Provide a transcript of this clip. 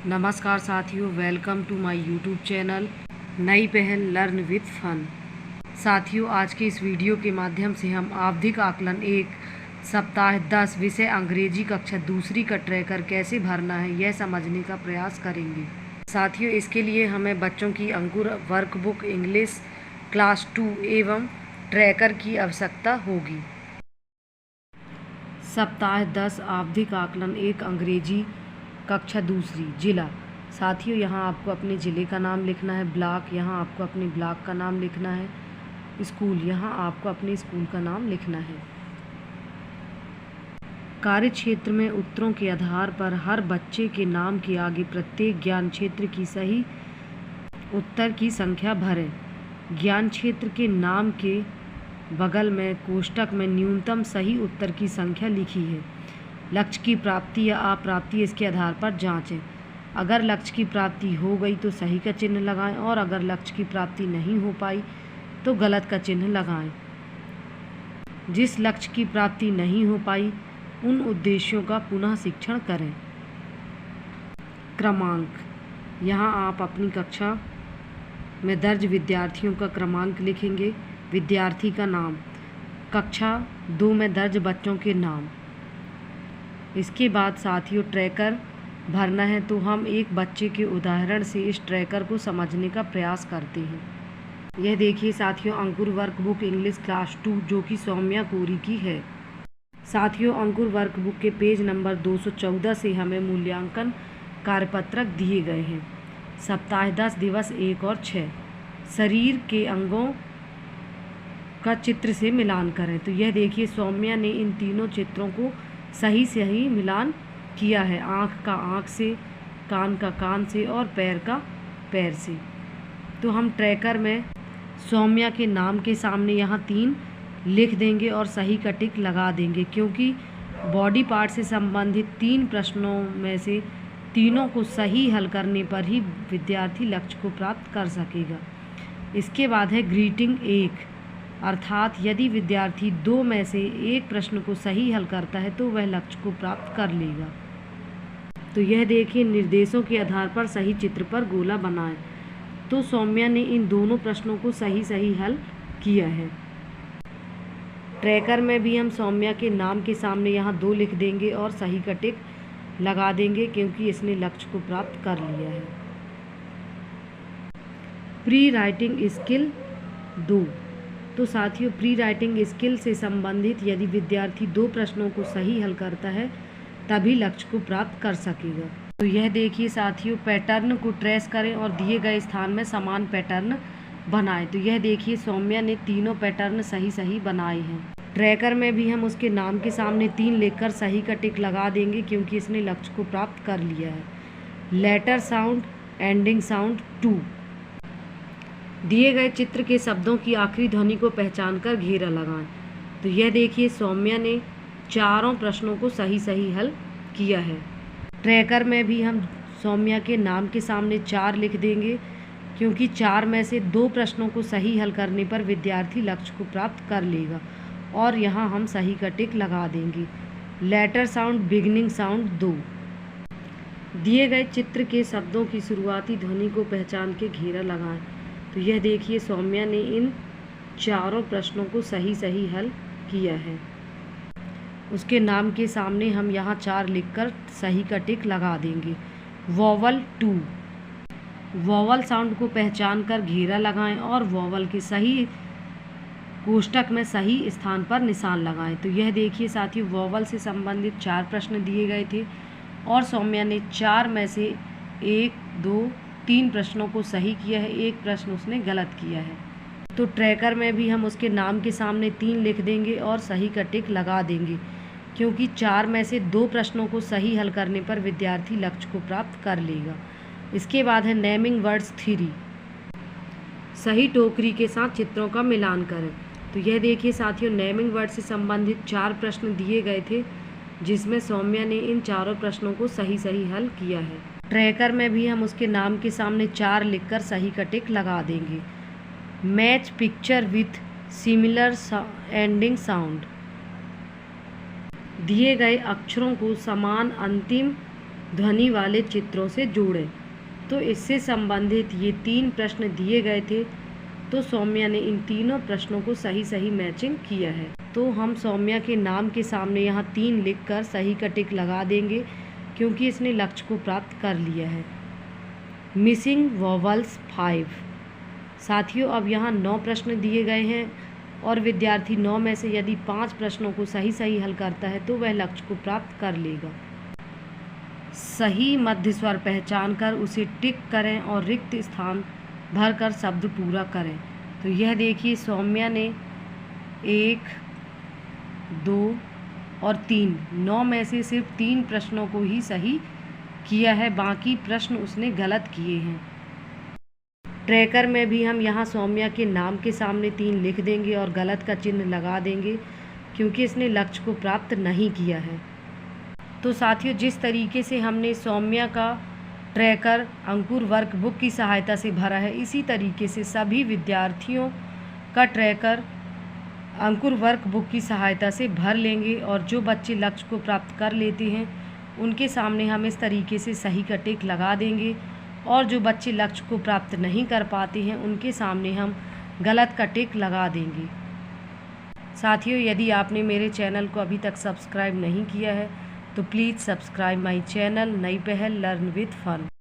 नमस्कार साथियों, welcome to my YouTube channel नई पहल लर्न विथ फन। साथियों, आज के इस वीडियो के माध्यम से हम आवधिक आकलन 1 सप्ताह 10 विषय अंग्रेजी कक्षा दूसरी का ट्रैकर कैसे भरना है यह समझने का प्रयास करेंगे। साथियों, इसके लिए हमें बच्चों की अंकुर वर्कबुक इंग्लिश क्लास 2 एवं ट्रैकर की आवश्यकता होगी। सप्ताह 10 आवधिक आकलन 1 अंग्रेजी कक्षा दूसरी जिला। साथियों, यहाँ आपको अपने ज़िले का नाम लिखना है। ब्लॉक, यहाँ आपको अपने ब्लॉक का नाम लिखना है। स्कूल, यहाँ आपको अपने स्कूल का नाम लिखना है। कार्य क्षेत्र में उत्तरों के आधार पर हर बच्चे के नाम के आगे प्रत्येक ज्ञान क्षेत्र की सही उत्तर की संख्या भरें। ज्ञान क्षेत्र के नाम के बगल में कोष्ठक में न्यूनतम सही उत्तर की संख्या लिखी है। लक्ष्य की प्राप्ति या अप्राप्ति इसके आधार पर जांचें। अगर लक्ष्य की प्राप्ति हो गई तो सही का चिन्ह लगाएं और अगर लक्ष्य की प्राप्ति नहीं हो पाई तो गलत का चिन्ह लगाएं। जिस लक्ष्य की प्राप्ति नहीं हो पाई उन उद्देश्यों का पुनः शिक्षण करें। क्रमांक, यहाँ आप अपनी कक्षा में दर्ज विद्यार्थियों का क्रमांक लिखेंगे। विद्यार्थी का नाम, कक्षा 2 में दर्ज बच्चों के नाम। इसके बाद साथियों ट्रैकर भरना है, तो हम एक बच्चे के उदाहरण से इस ट्रैकर को समझने का प्रयास करते हैं। यह देखिए साथियों, अंकुर वर्कबुक इंग्लिश क्लास 2 जो कि सौम्या कोरी की है। साथियों, अंकुर वर्कबुक के पेज नंबर 214 से हमें मूल्यांकन कार्यपत्रक दिए गए हैं। सप्ताह 10 दिवस 1 और 6 शरीर के अंगों का चित्र से मिलान करें। तो यह देखिए सौम्या ने इन तीनों चित्रों को सही मिलान किया है। आँख का आँख से, कान का कान से और पैर का पैर से। तो हम ट्रैकर में सौम्या के नाम के सामने यहाँ 3 लिख देंगे और सही का टिक लगा देंगे, क्योंकि बॉडी पार्ट से संबंधित 3 प्रश्नों में से तीनों को सही हल करने पर ही विद्यार्थी लक्ष्य को प्राप्त कर सकेगा। इसके बाद है ग्रीटिंग 1, अर्थात यदि विद्यार्थी 2 में से 1 प्रश्न को सही हल करता है तो वह लक्ष्य को प्राप्त कर लेगा। तो यह देखिए, निर्देशों के आधार पर सही चित्र पर गोला बनाएं। तो सौम्या ने इन दोनों प्रश्नों को सही हल किया है। ट्रैकर में भी हम सौम्या के नाम के सामने यहाँ 2 लिख देंगे और सही का टिक लगा देंगे, क्योंकि इसने लक्ष्य को प्राप्त कर लिया है। Pre writing skill 2। तो साथियों, प्री राइटिंग स्किल से संबंधित यदि विद्यार्थी 2 प्रश्नों को सही हल करता है तभी लक्ष्य को प्राप्त कर सकेगा। तो यह देखिए साथियों, पैटर्न को ट्रेस करें और दिए गए स्थान में समान पैटर्न बनाएं। तो यह देखिए सौम्या ने तीनों पैटर्न सही बनाए हैं। ट्रैकर में भी हम उसके नाम के सामने 3 लिखकर सही का टिक लगा देंगे, क्योंकि इसने लक्ष्य को प्राप्त कर लिया है। Letter sound, ending sound 2। दिए गए चित्र के शब्दों की आखिरी ध्वनि को पहचानकर घेरा लगाएं। तो यह देखिए सौम्या ने चारों प्रश्नों को सही हल किया है। ट्रैकर में भी हम सौम्या के नाम के सामने 4 लिख देंगे, क्योंकि 4 में से 2 प्रश्नों को सही हल करने पर विद्यार्थी लक्ष्य को प्राप्त कर लेगा और यहाँ हम सही का टिक लगा देंगे। Letter sound, beginning sound 2। दिए गए चित्र के शब्दों की शुरुआती ध्वनि को पहचान के घेरा लगाएं। तो यह देखिए सौम्या ने इन चारों प्रश्नों को सही हल किया है। उसके नाम के सामने हम यहाँ 4 लिखकर सही का टिक लगा देंगे। वॉवल 2। वॉवल साउंड को पहचान कर घेरा लगाएं और वॉवल के सही कोष्ठक में सही स्थान पर निशान लगाएं। तो यह देखिए साथियों, वॉवल से संबंधित 4 प्रश्न दिए गए थे और सौम्या ने 4 में से 1, 2, 3 प्रश्नों को सही किया है, 1 प्रश्न उसने गलत किया है। तो ट्रैकर में भी हम उसके नाम के सामने 3 लिख देंगे और सही का टिक लगा देंगे, क्योंकि 4 में से 2 प्रश्नों को सही हल करने पर विद्यार्थी लक्ष्य को प्राप्त कर लेगा। इसके बाद है नेमिंग वर्ड्स 3। सही टोकरी के साथ चित्रों का मिलान करें। तो यह देखिए साथियों, नेमिंग वर्ड से संबंधित 4 प्रश्न दिए गए थे, जिसमें सौम्या ने इन चारों प्रश्नों को सही हल किया है। ट्रैकर में भी हम उसके नाम के सामने 4 लिखकर सही का टिक लगा देंगे। Match picture with similar ending sound. दिए गए अक्षरों को समान अंतिम ध्वनि वाले चित्रों से जोड़ें। तो इससे संबंधित ये 3 प्रश्न दिए गए थे, तो सौम्या ने इन तीनों प्रश्नों को सही सही मैचिंग किया है। तो हम सौम्या के नाम के सामने यहाँ 3 लिखकर सही का टिक लगा देंगे, क्योंकि इसने लक्ष्य को प्राप्त कर लिया है। Missing vowels 5। साथियों, अब यहाँ 9 प्रश्न दिए गए हैं और विद्यार्थी 9 में से यदि 5 प्रश्नों को सही सही हल करता है तो वह लक्ष्य को प्राप्त कर लेगा। सही मध्य स्वर पहचान कर उसे टिक करें और रिक्त स्थान भरकर शब्द पूरा करें। तो यह देखिए, सौम्या ने 1, 2 और 3, 9 में से सिर्फ 3 प्रश्नों को ही सही किया है, बाकी प्रश्न उसने गलत किए हैं। ट्रैकर में भी हम यहाँ सौम्या के नाम के सामने 3 लिख देंगे और गलत का चिन्ह लगा देंगे, क्योंकि इसने लक्ष्य को प्राप्त नहीं किया है। तो साथियों, जिस तरीके से हमने सौम्या का ट्रैकर अंकुर वर्कबुक की सहायता से भरा है, इसी तरीके से सभी विद्यार्थियों का ट्रैकर अंकुर वर्कबुक की सहायता से भर लेंगे और जो बच्चे लक्ष्य को प्राप्त कर लेते हैं उनके सामने हम इस तरीके से सही का टिक लगा देंगे, और जो बच्चे लक्ष्य को प्राप्त नहीं कर पाते हैं उनके सामने हम गलत का टिक लगा देंगे। साथियों, यदि आपने मेरे चैनल को अभी तक सब्सक्राइब नहीं किया है तो प्लीज़ सब्सक्राइब माय चैनल नई पहल लर्न विद फन।